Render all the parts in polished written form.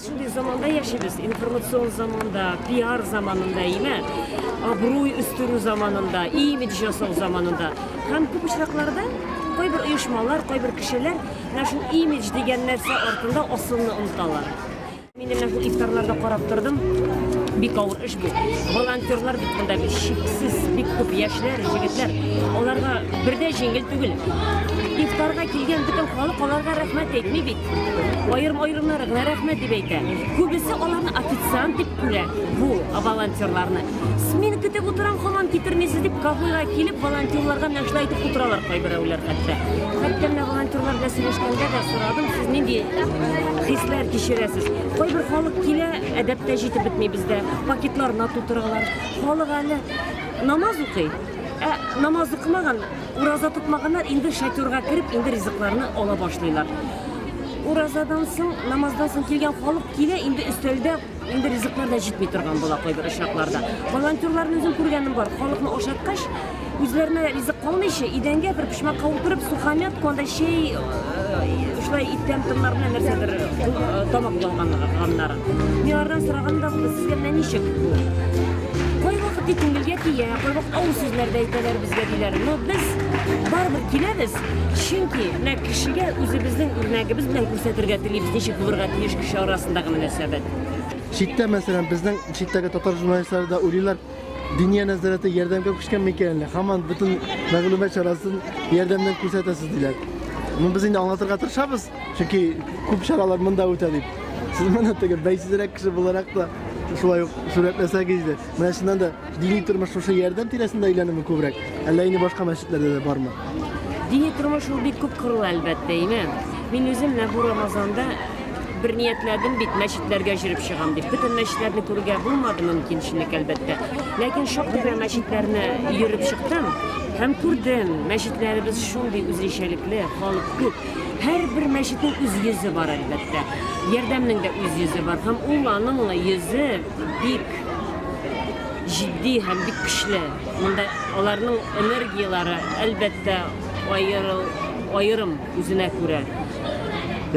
Biz şunday zamanda yaşayız. İnformasyon zamanında, PR zamanında yine, abruy üstürü zamanında, image жасау zamanında. Hem bu uçraklarda koy bir uyuşmalar, koy bir kişiler, şu image degen nerse ortunda asılını unutarlar. Benim bu iftarlarda qarab turdim. Bir kavur iş bu. Volontyorlar bitkanda bir şiksiz, bir köp yaşlar, jigitler. Onlarga birde jengil tugul. İftarga kelgan bütün xalq onlarga rahmat aytmay bit. Ayrim-ayrimlarga rahmat deb aytadi. Ko'bisi ularni ofitsiant deb ko'radi. Bu volontyorlarni. Meni kutib o'tiran xonam ketirmaysiz deb kafega kelib volontyorlarga nashla aytib o'tiralar qaybirovlar hatto. Hatto volontyorlar bilan so'rashganda da so'radim, siz nendey hislar kechirasiz? Qo'y bir xalq kela adabda yetib bitmay bizda. Paketlar nat o'tiralar. Xalq hali namoz o'qiydi. Namoz o'qimagan, uroza tutmaganlar endi shaturga kirib, endi rizqlarini ola boshlaylar. Urazadan so'ng, namozdan so'ng kelgan xalq kela endi ustalda endi rizqlarda yetmay turgan bo'la qo'y bir ishaqlarda. Volontyorlarni o'zim ko'rganim bor. Xalqni o'shatqash, o'zlarini rizq qolmayshi, idanga bir pishmoqqa o'tirib, suxamiyat konda shay shular ittamtimlar bilan narsadir tomoq bo'lganlari. Me'yordan so'raganda sizga nima ishik bu? Qo'y vaqt ko'ngilga tiya, qo'y vaqt ov so'zlarda aytadilar bizga deylar. No biz baribir kelamiz. Chunki na kishiga o'zimizning o'rnagimiz bilan ko'rsatirga tilaymiz, nechuk bo'lirga tiyish kishi orasidagi munosabat. Chetda masalan bizning chetdagi tatar jurnalistlarida o'ylar diniy nazorati yordamga ko'chgan ekanlar. Hamon butun mag'lubiyat chorasini yordamdan ko'rsatasiz deylar. Buni biz endi anlatırga tirishamiz. Chunki ko'p choralar bunda o'tadi. Siz mana taga baysizroq kishi bo'laroq da shulay suratlasangiz-da. Mana shundan da diniy turmush o'sha yordam tirasida aylanimi ko'proq. Allayni boshqa masjidlarda da bormi? Diniy turmush u bek ko'p qiril albatta, deyman. Men o'zim bu Ramazonda bir niyatladim bit masjidlarga yurib chiqam deb. Butun masjidlarni ko'rgan bo'lmadi mumkinchilik albatta. Lekin shoqqa masjidlarni yurib chiqdim. Hem ko'rdim, masjidlarimiz shunday o'zishalikli, xalq ko'p. Har bir masjidning o'z yuzi bor albatta. Yordamning da o'z yuzi bor. Ham ularning yuzi bek jiddiy ham bek kuchli. Bunda ularning energiyalari albatta ayrim o'zine ko'ra.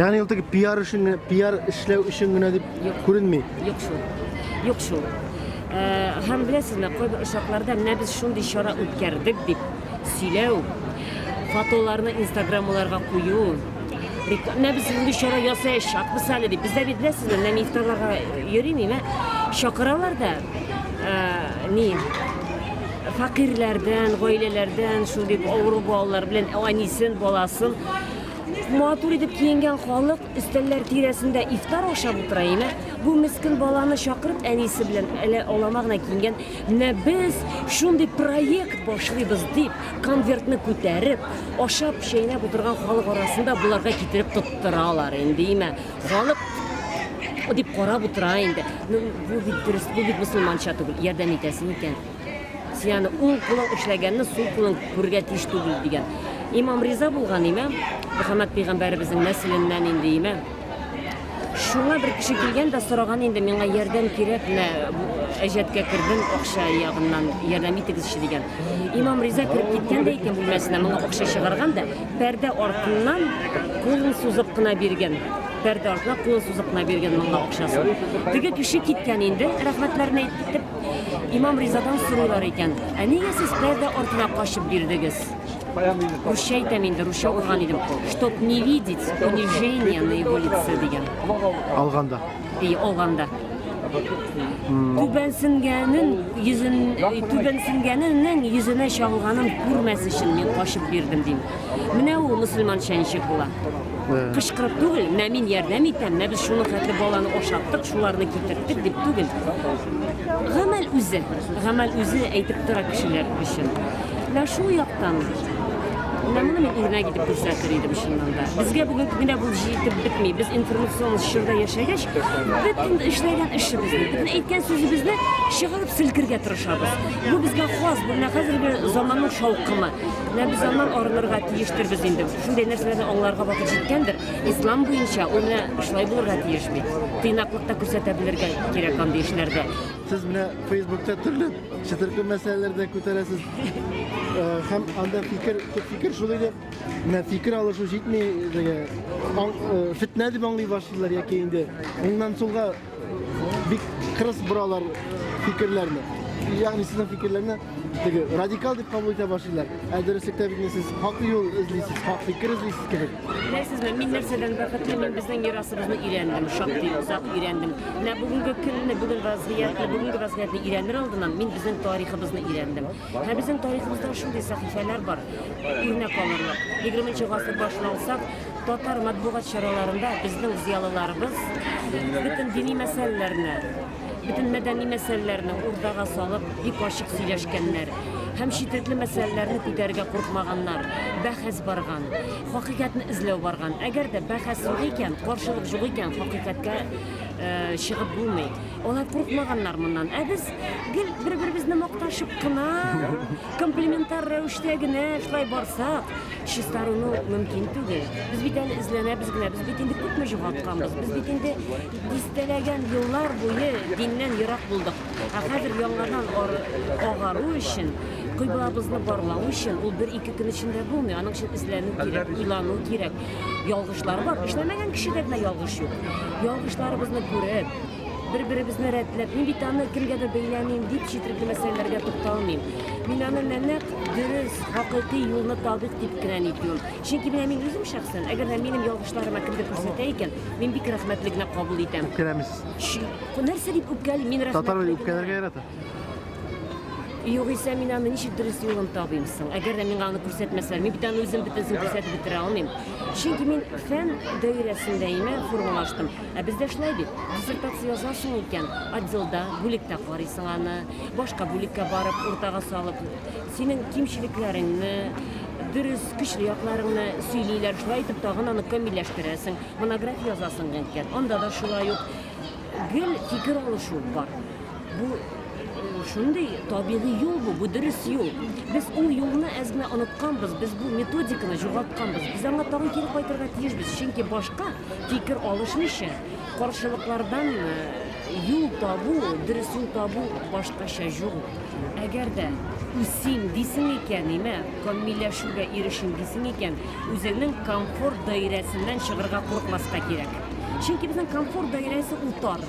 Ya'ni iltigi PR ishlav ishingina deb ko'rinmaydi. Yo'q shu. Ham bilasizmi, qo'y bir ushaqlarda biz shunday ishora o'tkardik deb siylav, fotolarni Instagramlarga qo'yib, biz shunday ishora yasash shart misali deb bizda bilasizmi, men iftorlarga yurmayman, shoqiralarda faqirlardan, oilalardan shunday o'g'ri bolalar bilan oynisin, bolasin Muatur edip kiyingan xalq üsteller tirasında iftar oşab o'tiraymi. Bu miskin balani chaqirib anisi bilan ele olamag'na kiyingan. Ne biz shunday proyekt boshlaymiz deb konvertni ko'tarib, oshab shaynab o'tirgan xalq orasida bularga ketirib tuttiralar endiymi. Xalq o deb qarab o'tirar endi. Bu musulmoncha tugul, yordam etasin ekan. Yani o'ng qo'ling ishlaganni so'l qo'ling ko'rga tish tugul degan. İmam Riza bo'lganimi? Muhammad payg'ambarimizning naslidan endiymi? Shunga bir kishi kelganda so'ragan endi menga yordam kerak, ajatga kirdim, o'xsha yog'indan yordam etigizchi degan. İmam Riza kirib ketganda ekan bo'lmasina menga o'xsha chig'irganda, parda ortidan qo'lini so'zib qina bergan. Parda ortidan qo'lini so'zib qina bergan menga o'xshasi. Tigi kishi ketgan endi, rahmatlarini aytib İmam Riza'dan so'raylar ekan. Nega siz parda ortidan qochib berdingiz? Ruscha aytaman, ruscha o'qigan edim. Чтоб не видеть унижения на его лице degan. Olganda. Olganda. Tubansinganining yuzini shog'ilganim ko'rmas uchun men qochib berdim deyim. Mana u musulmoncha nishik bo'la. Qishqirib tugul, men yordam etaman, biz shuni qatli bolani o'shatdik, shularni keltirdik deb tugul. G'amal o'zi aytib turar kishilar uchun. Shu yoqdan Buni men o'rnaga gidib ko'rsatar edim shundan da. Bizga bugun kunda bu yetib bitmaydi. Biz informatsion shirda yashagach, butun ishlagan ishimizni, butun aytgan so'zimizni shig'ilib silkirga tirishamiz. Bu bizga xos, bu hozirgi zamonning shovqimi. Biz zaman o'rinlarga tegishtir biz endi. Shunday narsalarni onlarga vaqt yetgandir. Islom bo'yicha uni ishlay bo'lirga tegishmaydi. Tiynoqlikda ko'rsata bilirga kerak qanday ishlarda. Siz mana Facebookda turli chitirqi masalalarda ko'tarasiz. Hem anda fikir şulaydı, ne fikir alışveriş etmeyi fitne deb anlay başlayırlar yoki endi ondan so'ngra bir kırıs buralar fikirlerini. Yani sizin fikirlerini radikal deb qabul eta başlayırlar. Adreslikte siz haklı yol izleysiz, haklı fikir izleysiz gibi. Bilasizmi, men narsadan faqat men bizning merosimizni o'rgandim, shakti uzoq o'rgandim. Ne bugungi kunni, bugun vaziyatni o'rganir oldindan men bizning tariximizni o'rgandim. Ha bizning tariximizda shunday sahifalar bor. O'rnak olurlar. 20-asr boshlansak, Tatar matbuot charalarında bizning ziyolilarimiz bütün diniy masalalarni, bütün madaniy masalalarni o'rtaga solib, bir qoshiq сөйләшкәннәр. Hem şiddetli meselelerini ko'targa qo'rqmaganlar, bahs bargan, haqiqatni izlab bargan. Agar da bahs yo'q ekan, qarshilik yo'q ekan, haqiqatga chiqib bo'lmaydi. Ular qo'rqmaganlar bundan. Biz bir-birimizni maqtashib qina, komplimentar ravishdigina shlay borsak, shistaruni mumkin tugil. Biz bitani izlanabizgina, biz bitindi ko'pmi yo'qotganmiz. Biz bitindi distalagan yillar bo'yi dindan yiroq bo'ldik. Hozir yangadan og'aru uchun Kıybılabızını barlağı için, o bir iki gün içinde bulmuyor. Onun için izlenip gerek, ilanı gerek. Yalgışlar var. İşlemegen kişilerine yalgış yok. Yalgışlarımızı görüp, birbirimizni redlep, men bir tane kimgadir beyleneyim deyip çitrikli meselelerge to'xtalmayım. Men onu nenek dürüst, haqiqiy yo'lni tabiq deyip kiren ediyorum. Çünkü men özüm şahsen, eğer benim yalgışlarıma kimdir ko'rsatayken, men bir rahmetligini kabul etem. Öpkelemisiz. Narsa deyip öpkeli, men rahmetligini... Tatar öpkelerge yaratır. Yok ise men onu niçin dürüst yolunu tabıyımsın. Eğer de men onu ko'rsatmasam, men bir tane özüm bitinsin ko'rsatib bitire almayım. Çünkü men fen dairesindeyim, formalaştım. Bizde şulay deyip, dissertatsiya yazarsın ekan, отделda, bo'likda qaraysan onu, boshqa bo'likka barib, o'rtaga solib, senin kimchiliklerini, dürüst, kuchli yoqlaringni söyleyler, şulay etib tag'in onu kamillashtirasın, monografiya yozarsın ekan. Onda da şulay yo'q. Gil fikir olishuv bor. Bu shunday tabiiy yo'l bu dürüst yo'l. Biz o yo'lni azgina unutganmiz, biz bu metodikani yo'qotganmiz. Biz anga tag'in kelib qaytarga tiyishmiz. Chunki boshqa fikr olishmishi, qarshiliklardan yo'l tobu, dürüst yo'l tobu boshqacha yo'q. Agarda o'zing desing ekan, nima, komillashuvga erishing desing ekan, o'zining komfort doirasidan chiqirga qo'rqmasqa kerak. Chunki bizning komfort doirasi o'tar.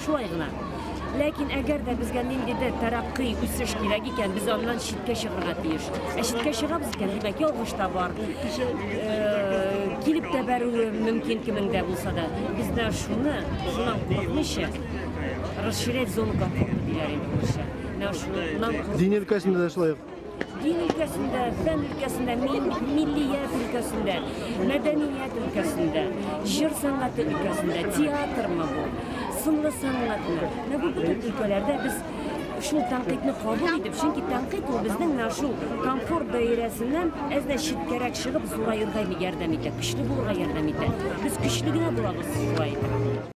Shuaygina. Lekin agar da bizga nendida taraqqiy o'sish kerak ekan, biz ondan shitga chiqirga tiyish. Shitga chiqamiz ekan, demak yolg'ishda bor. Kelib de baruvi mumkin kimingda bo'lsa-da, bizda shundan qo'rqmishi, расширять zonu komforta deyar endi. Din ülkesinde de şulay. Din ülkesinde, fen ülkesinde, milliyet ülkesinde, medeniyet ülkesinde, jir sanatı ülkesinde, tiyatr mı bu? Sınırlı sanatını. Bu bütün ülkelerde biz şu tanqidni qabul edip, çünkü tanqid o bizning şu komfort dairesinden azda shitkarak chiqib, zo'rayirga yordam etadi, kuchli bo'lishga yordam etadi. Biz kuchligina bo'lamiz, zo'rayib.